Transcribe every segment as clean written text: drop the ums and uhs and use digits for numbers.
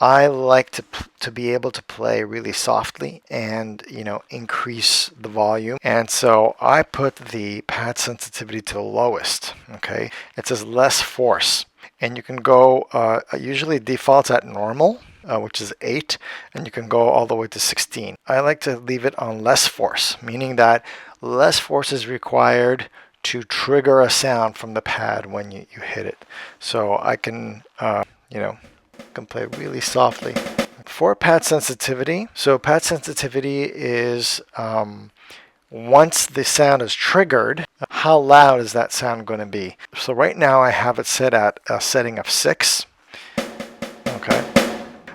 I like to be able to play really softly and, you know, increase the volume. And so I put the pad sensitivity to the lowest. Okay, it says less force, and you can go. Usually defaults at normal, which is 8, and you can go all the way to 16. I like to leave it on less force, meaning that less force is required to trigger a sound from the pad when you hit it. So I can, you know, can play really softly. For pad sensitivity, so pad sensitivity is once the sound is triggered, how loud is that sound going to be? So right now I have it set at a setting of 6. Okay.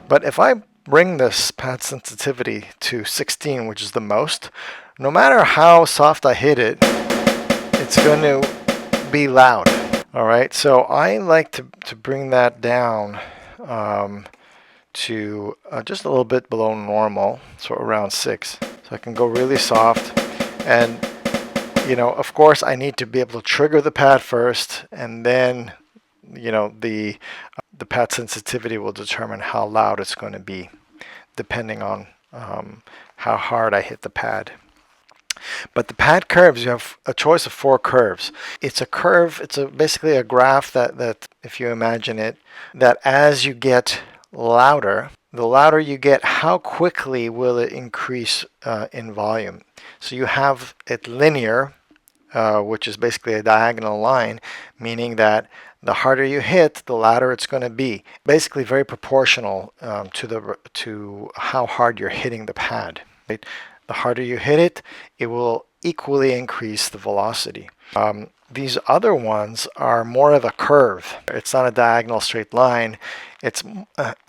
But if I bring this pad sensitivity to 16, which is the most, no matter how soft I hit it, it's going to be loud. All right, so I like to bring that down to just a little bit below normal, so around 6. So I can go really soft, and you know, of course, I need to be able to trigger the pad first, and then, you know, the pad sensitivity will determine how loud it's going to be, depending on how hard I hit the pad. But the pad curves, you have a choice of 4 curves. It's a curve, it's basically a graph that, if you imagine it, that as you get louder, the louder you get, how quickly will it increase in volume. So you have it linear, which is basically a diagonal line, meaning that the harder you hit, the louder it's going to be. Basically very proportional to how hard you're hitting the pad. Right? The harder you hit it, it will equally increase the velocity. These other ones are more of a curve. It's not a diagonal straight line. It's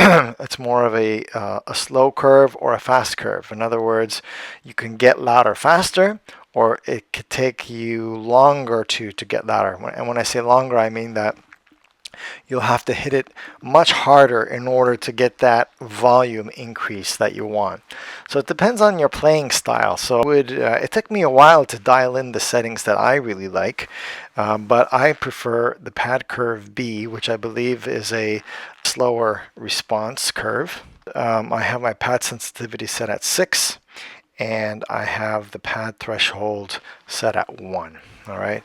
it's more of a slow curve or a fast curve. In other words, you can get louder faster, or it could take you longer to get louder. And when I say longer, I mean that you'll have to hit it much harder in order to get that volume increase that you want. So it depends on your playing style. So it took me a while to dial in the settings that I really like, but I prefer the pad curve B, which I believe is a slower response curve. I have my pad sensitivity set at 6, and I have the pad threshold set at 1. All right.